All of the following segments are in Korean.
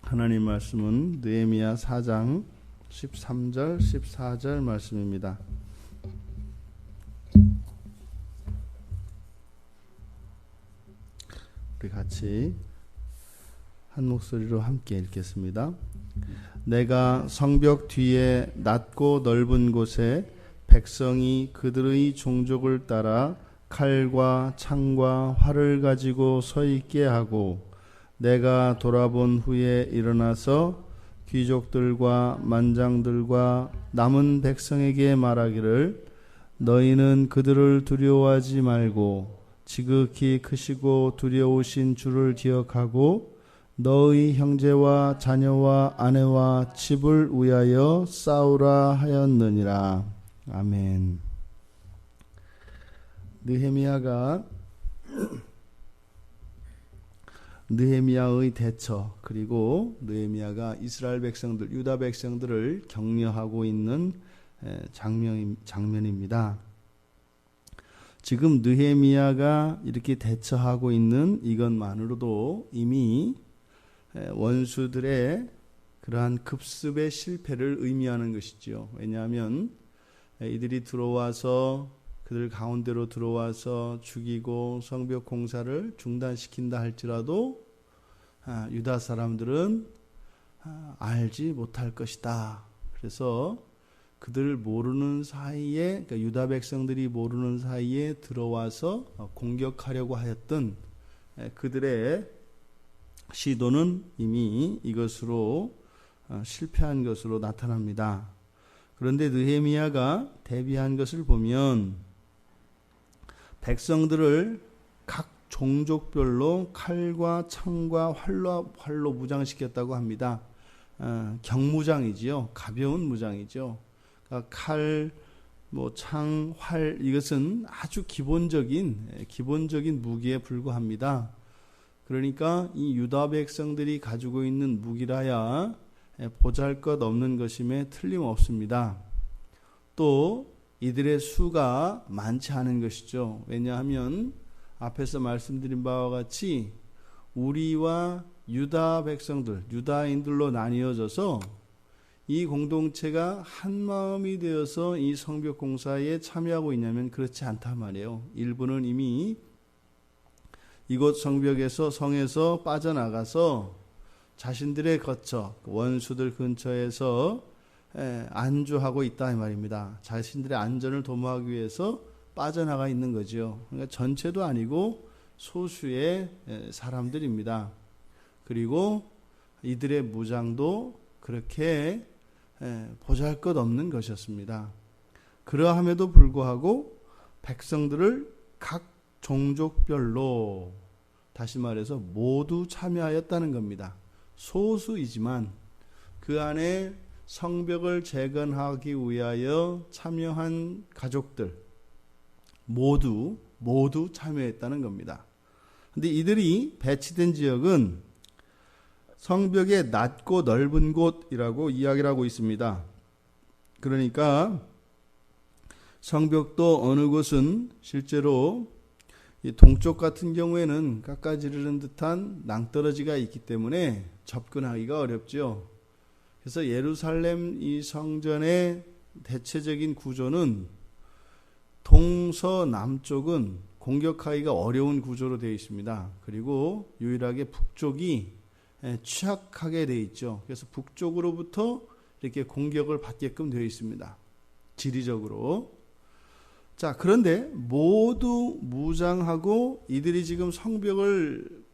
하나님 말씀은 느헤미야 4장 13절 14절 말씀입니다. 우리 같이 한 목소리로 함께 읽겠습니다. 내가 성벽 뒤에 낮고 넓은 곳에 백성이 그들의 종족을 따라 칼과 창과 활을 가지고 서 있게 하고, 내가 돌아본 후에 일어나서 귀족들과 만장들과 남은 백성에게 말하기를, 너희는 그들을 두려워하지 말고 지극히 크시고 두려우신 주를 기억하고 너희 형제와 자녀와 아내와 집을 위하여 싸우라 하였느니라. 아멘. 느헤미야의 대처, 그리고 느헤미야가 이스라엘 백성들, 유다 백성들을 격려하고 있는 장면입니다. 지금 느헤미야가 이렇게 대처하고 있는 이것만으로도 이미 원수들의 그러한 급습의 실패를 의미하는 것이지요. 왜냐하면 이들이 들어와서 그들 가운데로 들어와서 죽이고 성벽 공사를 중단시킨다 할지라도 유다 사람들은 알지 못할 것이다. 그래서 그들 모르는 사이에, 그러니까 유다 백성들이 모르는 사이에 들어와서 공격하려고 하였던 그들의 시도는 이미 이것으로 실패한 것으로 나타납니다. 그런데 느헤미야가 대비한 것을 보면 백성들을 각 종족별로 칼과 창과 활로 무장시켰다고 합니다. 경무장이지요. 가벼운 무장이죠. 그러니까 칼, 창, 활, 이것은 아주 기본적인 무기에 불과합니다. 그러니까 이 유다 백성들이 가지고 있는 무기라야 보잘것없는 것임에 틀림없습니다. 또 이들의 수가 많지 않은 것이죠. 왜냐하면 앞에서 말씀드린 바와 같이 우리와 유다 백성들, 유다인들로 나뉘어져서 이 공동체가 한 마음이 되어서 이 성벽 공사에 참여하고 있냐면 그렇지 않단 말이에요. 일부는 이미 이곳 성에서 빠져나가서 자신들의 거처, 원수들 근처에서 안주하고 있다 이 말입니다. 자신들의 안전을 도모하기 위해서 빠져나가 있는 거죠. 그러니까 전체도 아니고 소수의 사람들입니다. 그리고 이들의 무장도 그렇게 보잘것없는 것이었습니다. 그러함에도 불구하고 백성들을 각 종족별로, 다시 말해서 모두 참여하였다는 겁니다. 소수이지만 그 안에 성벽을 재건하기 위하여 참여한 가족들 모두 참여했다는 겁니다. 그런데 이들이 배치된 지역은 성벽의 낮고 넓은 곳이라고 이야기를 하고 있습니다. 그러니까 성벽도 어느 곳은 실제로 이 동쪽 같은 경우에는 깎아지르는 듯한 낭떠러지가 있기 때문에 접근하기가 어렵죠. 그래서 예루살렘 이 성전의 대체적인 구조는 동서남쪽은 공격하기가 어려운 구조로 되어 있습니다. 그리고 유일하게 북쪽이 취약하게 되어 있죠. 그래서 북쪽으로부터 이렇게 공격을 받게끔 되어 있습니다. 지리적으로. 자, 그런데 모두 무장하고 이들이 지금 성벽을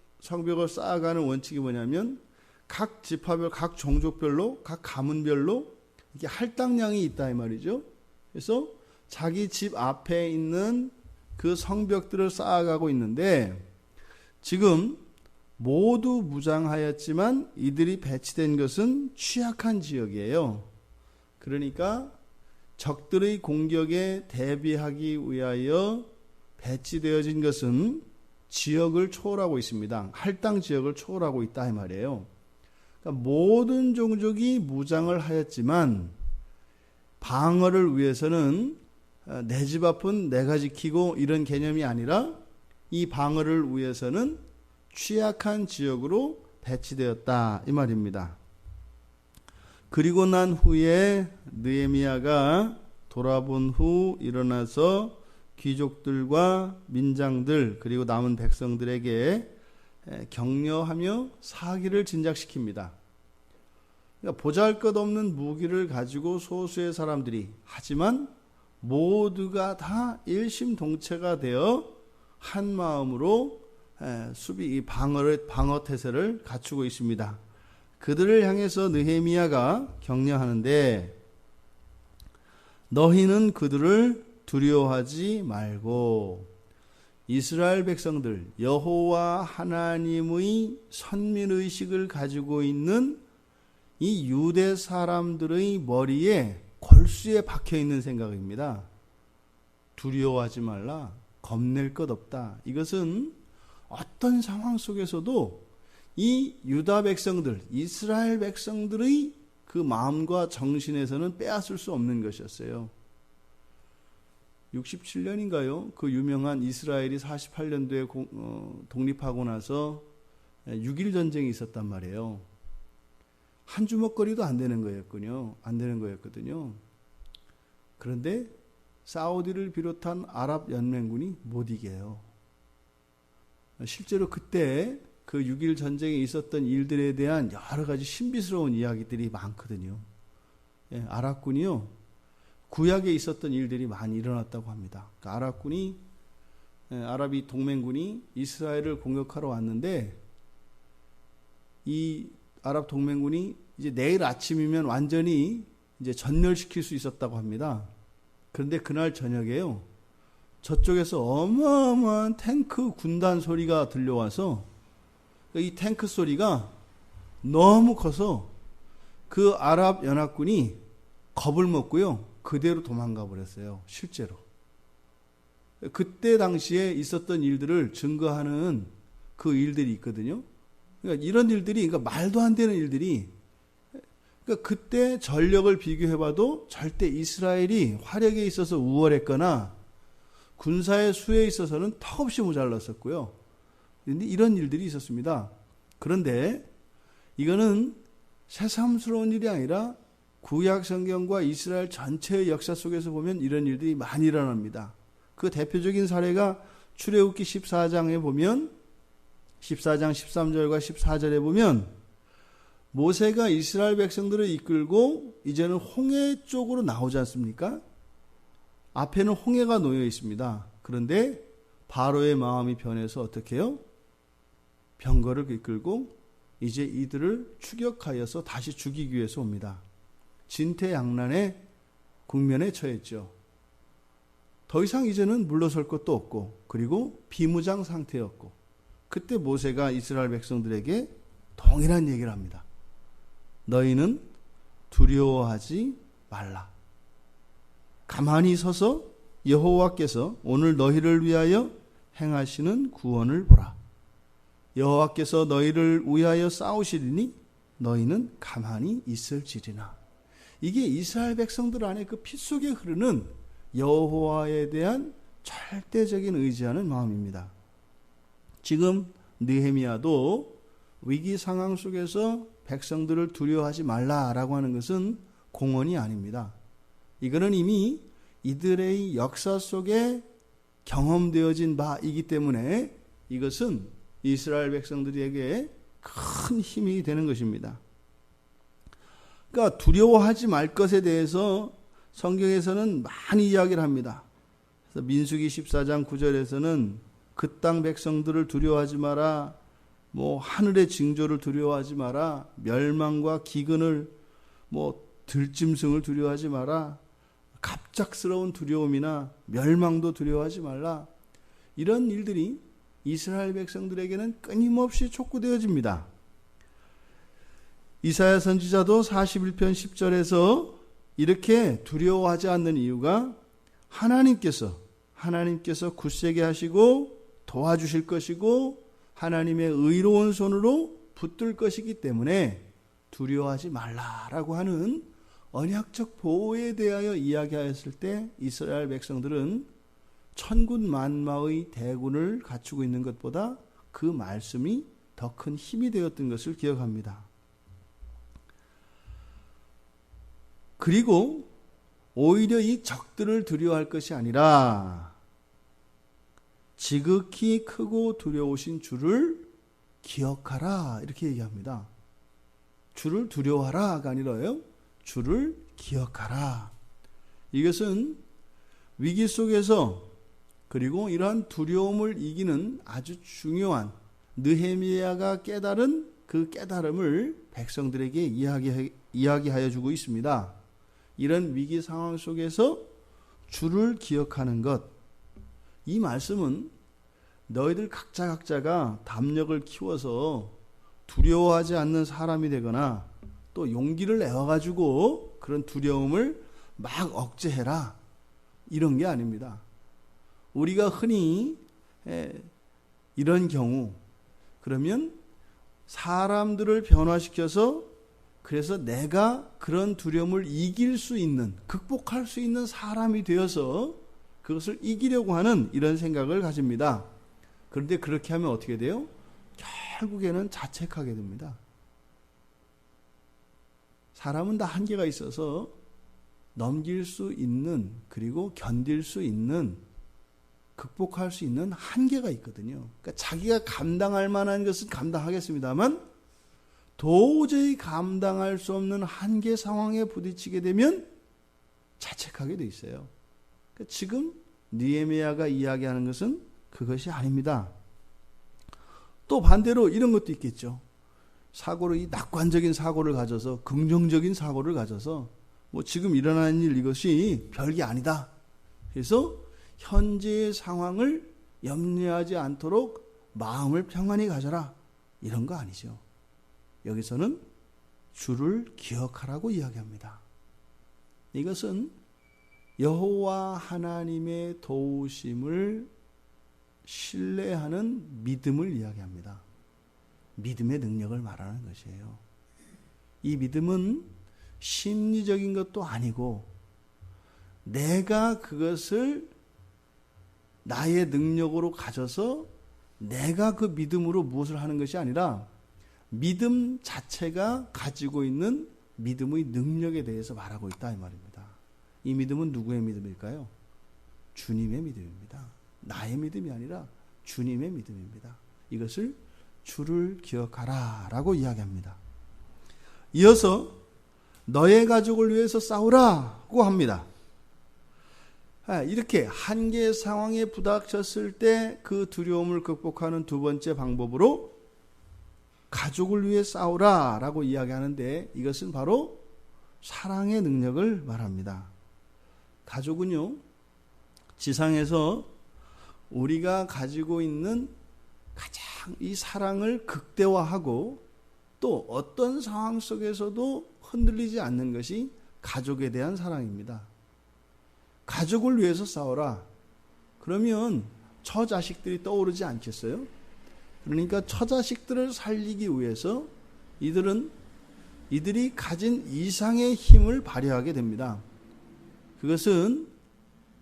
쌓아가는 원칙이 뭐냐면 각 지파별, 각 종족별로, 각 가문별로 이게 할당량이 있다 이 말이죠. 그래서 자기 집 앞에 있는 그 성벽들을 쌓아가고 있는데 지금 모두 무장하였지만 이들이 배치된 것은 취약한 지역이에요. 그러니까 적들의 공격에 대비하기 위하여 배치되어진 것은 지역을 초월하고 있습니다. 할당 지역을 초월하고 있다 이 말이에요. 그러니까 모든 종족이 무장을 하였지만 방어를 위해서는 내 집 앞은 내가 지키고 이런 개념이 아니라 이 방어를 위해서는 취약한 지역으로 배치되었다 이 말입니다. 그리고 난 후에 느헤미야가 돌아본 후 일어나서 귀족들과 민장들 그리고 남은 백성들에게 격려하며 사기를 진작시킵니다. 그러니까 보잘것없는 무기를 가지고 소수의 사람들이 하지만 모두가 다 일심동체가 되어 한 마음으로 수비 방어 태세를 갖추고 있습니다. 그들을 향해서 느헤미야가 격려하는데 너희는 그들을 두려워하지 말고 이스라엘 백성들 여호와 하나님의 선민의식을 가지고 있는 이 유대 사람들의 머리에 골수에 박혀있는 생각입니다. 두려워하지 말라. 겁낼 것 없다. 이것은 어떤 상황 속에서도 이 유다 백성들, 이스라엘 백성들의 그 마음과 정신에서는 빼앗을 수 없는 것이었어요. 67년인가요? 그 유명한 이스라엘이 48년도에 독립하고 나서 6.1 전쟁이 있었단 말이에요. 한 주먹거리도 안 되는 거였거든요. 그런데 사우디를 비롯한 아랍 연맹군이 못 이겨요. 실제로 그때 그 6.1 전쟁에 있었던 일들에 대한 여러 가지 신비스러운 이야기들이 많거든요. 아랍군이요, 구약에 있었던 일들이 많이 일어났다고 합니다. 그러니까 아랍이 동맹군이 이스라엘을 공격하러 왔는데 이 아랍 동맹군이 이제 내일 아침이면 완전히 이제 전멸시킬 수 있었다고 합니다. 그런데 그날 저녁에요, 저쪽에서 어마어마한 탱크 군단 소리가 들려와서 이 탱크 소리가 너무 커서 그 아랍 연합군이 겁을 먹고요, 그대로 도망가 버렸어요. 실제로. 그때 당시에 있었던 일들을 증거하는 그 일들이 있거든요. 그러니까 이런 일들이, 그러니까 말도 안 되는 일들이, 그러니까 그때 전력을 비교해봐도 절대 이스라엘이 화력에 있어서 우월했거나 군사의 수에 있어서는 턱없이 모자랐었고요. 그런데 이런 일들이 있었습니다. 그런데 이거는 새삼스러운 일이 아니라 구약 성경과 이스라엘 전체의 역사 속에서 보면 이런 일들이 많이 일어납니다. 그 대표적인 사례가 출애굽기 14장에 보면 14장 13절과 14절에 보면 모세가 이스라엘 백성들을 이끌고 이제는 홍해 쪽으로 나오지 않습니까? 앞에는 홍해가 놓여 있습니다. 그런데 바로의 마음이 변해서 어떻게 해요? 병거를 이끌고 이제 이들을 추격하여서 다시 죽이기 위해서 옵니다. 진퇴양난의 국면에 처했죠. 더 이상 이제는 물러설 것도 없고, 그리고 비무장 상태였고, 그때 모세가 이스라엘 백성들에게 동일한 얘기를 합니다. 너희는 두려워하지 말라. 가만히 서서 여호와께서 오늘 너희를 위하여 행하시는 구원을 보라. 여호와께서 너희를 위하여 싸우시리니 너희는 가만히 있을지리나. 이게 이스라엘 백성들 안에 그 피 속에 흐르는 여호와에 대한 절대적인 의지하는 마음입니다. 지금 느헤미야도 위기 상황 속에서 백성들을 두려워하지 말라라고 하는 것은 공언이 아닙니다. 이거는 이미 이들의 역사 속에 경험되어진 바이기 때문에 이것은 이스라엘 백성들에게 큰 힘이 되는 것입니다. 그러니까 두려워하지 말 것에 대해서 성경에서는 많이 이야기를 합니다. 그래서 민수기 14장 9절에서는 그 땅 백성들을 두려워하지 마라, 하늘의 징조를 두려워하지 마라, 멸망과 기근을, 들짐승을 두려워하지 마라, 갑작스러운 두려움이나 멸망도 두려워하지 말라. 이런 일들이 이스라엘 백성들에게는 끊임없이 촉구되어집니다. 이사야 선지자도 41편 10절에서 이렇게 두려워하지 않는 이유가 하나님께서 굳세게 하시고 도와주실 것이고 하나님의 의로운 손으로 붙들 것이기 때문에 두려워하지 말라라고 하는 언약적 보호에 대하여 이야기하였을 때 이스라엘 백성들은 천군 만마의 대군을 갖추고 있는 것보다 그 말씀이 더 큰 힘이 되었던 것을 기억합니다. 그리고 오히려 이 적들을 두려워할 것이 아니라 지극히 크고 두려우신 주를 기억하라 이렇게 얘기합니다. 주를 두려워하라가 아니라요. 주를 기억하라. 이것은 위기 속에서 그리고 이러한 두려움을 이기는 아주 중요한 느헤미야가 깨달은 그 깨달음을 백성들에게 이야기하여 주고 있습니다. 이런 위기 상황 속에서 주를 기억하는 것, 이 말씀은 너희들 각자가 담력을 키워서 두려워하지 않는 사람이 되거나 또 용기를 내어가지고 그런 두려움을 막 억제해라 이런 게 아닙니다. 우리가 흔히 이런 경우 그러면 사람들을 변화시켜서 그래서 내가 그런 두려움을 이길 수 있는, 극복할 수 있는 사람이 되어서 그것을 이기려고 하는 이런 생각을 가집니다. 그런데 그렇게 하면 어떻게 돼요? 결국에는 자책하게 됩니다. 사람은 다 한계가 있어서 넘길 수 있는, 그리고 견딜 수 있는, 극복할 수 있는 한계가 있거든요. 그러니까 자기가 감당할 만한 것은 감당하겠습니다만 도저히 감당할 수 없는 한계 상황에 부딪히게 되면 자책하게 돼 있어요. 그러니까 지금 느헤미야가 이야기하는 것은 그것이 아닙니다. 또 반대로 이런 것도 있겠죠. 사고를, 이 낙관적인 사고를 가져서, 긍정적인 사고를 가져서 뭐 지금 일어나는 일 이것이 별게 아니다. 그래서 현재의 상황을 염려하지 않도록 마음을 평안히 가져라. 이런 거 아니죠. 여기서는 주를 기억하라고 이야기합니다. 이것은 여호와 하나님의 도우심을 신뢰하는 믿음을 이야기합니다. 믿음의 능력을 말하는 것이에요. 이 믿음은 심리적인 것도 아니고 내가 그것을 나의 능력으로 가져서 내가 그 믿음으로 무엇을 하는 것이 아니라 믿음 자체가 가지고 있는 믿음의 능력에 대해서 말하고 있다 이 말입니다. 이 믿음은 누구의 믿음일까요? 주님의 믿음입니다. 나의 믿음이 아니라 주님의 믿음입니다. 이것을 주를 기억하라 라고 이야기합니다. 이어서 너의 가족을 위해서 싸우라고 합니다. 이렇게 한계 상황에 부닥쳤을 때 그 두려움을 극복하는 두 번째 방법으로 가족을 위해 싸우라 라고 이야기하는데 이것은 바로 사랑의 능력을 말합니다. 가족은요, 지상에서 우리가 가지고 있는 가장 이 사랑을 극대화하고 또 어떤 상황 속에서도 흔들리지 않는 것이 가족에 대한 사랑입니다. 가족을 위해서 싸워라. 그러면 처자식들이 떠오르지 않겠어요? 그러니까 처자식들을 살리기 위해서 이들이 가진 이상의 힘을 발휘하게 됩니다. 그것은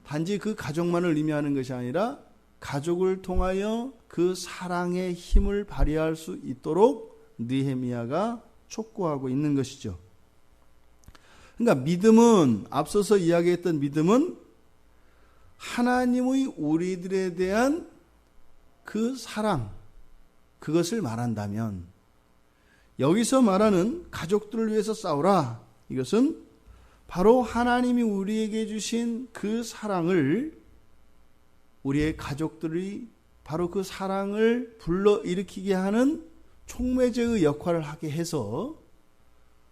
단지 그 가족만을 의미하는 것이 아니라 가족을 통하여 그 사랑의 힘을 발휘할 수 있도록 느헤미야가 촉구하고 있는 것이죠. 그러니까 믿음은, 앞서서 이야기했던 믿음은 하나님의 우리들에 대한 그 사랑, 그것을 말한다면 여기서 말하는 가족들을 위해서 싸우라, 이것은 바로 하나님이 우리에게 주신 그 사랑을, 우리의 가족들이 바로 그 사랑을 불러일으키게 하는 촉매제의 역할을 하게 해서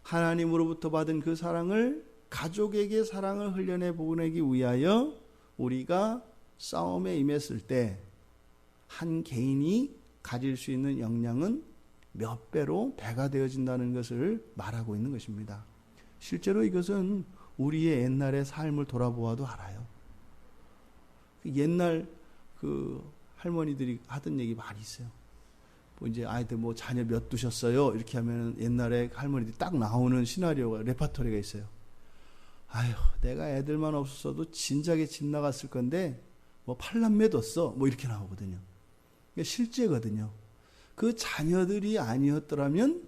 하나님으로부터 받은 그 사랑을 가족에게 사랑을 흘려내 보내기 위하여 우리가 싸움에 임했을 때 한 개인이 가질 수 있는 역량은 몇 배로 배가 되어진다는 것을 말하고 있는 것입니다. 실제로 이것은 우리의 옛날의 삶을 돌아보아도 알아요. 옛날 그 할머니들이 하던 얘기 많이 있어요. 뭐 이제 아이들 뭐 자녀 몇 두셨어요? 이렇게 하면 옛날에 할머니들이 딱 나오는 시나리오가, 레파토리가 있어요. 아휴, 내가 애들만 없었어도 진작에 집 나갔을 건데 뭐 8남매 뒀어. 뭐 이렇게 나오거든요. 이게 실제거든요. 그 자녀들이 아니었더라면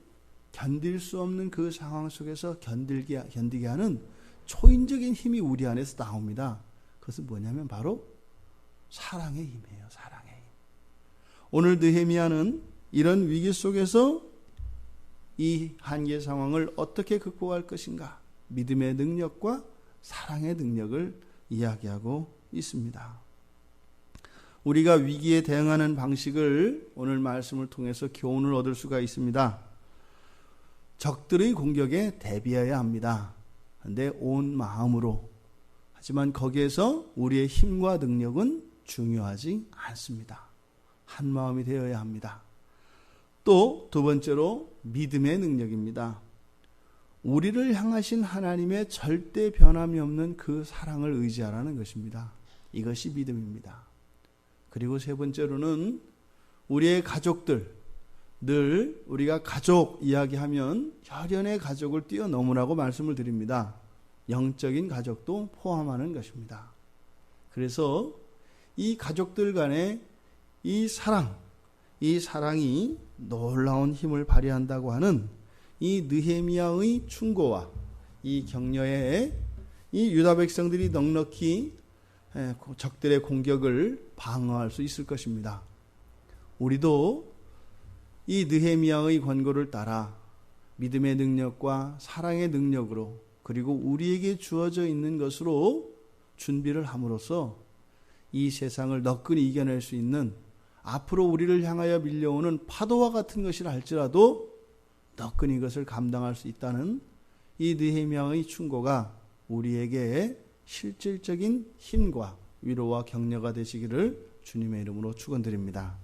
견딜 수 없는 그 상황 속에서 견디게 하는 초인적인 힘이 우리 안에서 나옵니다. 그것은 뭐냐면 바로 사랑의 힘이에요. 사랑의 힘. 오늘 느헤미야는 이런 위기 속에서 이 한계 상황을 어떻게 극복할 것인가, 믿음의 능력과 사랑의 능력을 이야기하고 있습니다. 우리가 위기에 대응하는 방식을 오늘 말씀을 통해서 교훈을 얻을 수가 있습니다. 적들의 공격에 대비해야 합니다. 그런데 온 마음으로. 하지만 거기에서 우리의 힘과 능력은 중요하지 않습니다. 한 마음이 되어야 합니다. 또 두 번째로 믿음의 능력입니다. 우리를 향하신 하나님의 절대 변함이 없는 그 사랑을 의지하라는 것입니다. 이것이 믿음입니다. 그리고 세 번째로는 우리의 가족들, 늘 우리가 가족 이야기하면 혈연의 가족을 뛰어넘으라고 말씀을 드립니다. 영적인 가족도 포함하는 것입니다. 그래서 이 가족들 간의 이 사랑이 놀라운 힘을 발휘한다고 하는 이 느헤미야의 충고와 이 격려에 이 유다 백성들이 넉넉히 적들의 공격을 방어할 수 있을 것입니다. 우리도 이 느헤미야의 권고를 따라 믿음의 능력과 사랑의 능력으로, 그리고 우리에게 주어져 있는 것으로 준비를 함으로써 이 세상을 너끈히 이겨낼 수 있는, 앞으로 우리를 향하여 밀려오는 파도와 같은 것이라 할지라도 너끈히 이것을 감당할 수 있다는 이 느헤미야의 충고가 우리에게 실질적인 힘과 위로와 격려가 되시기를 주님의 이름으로 축원드립니다.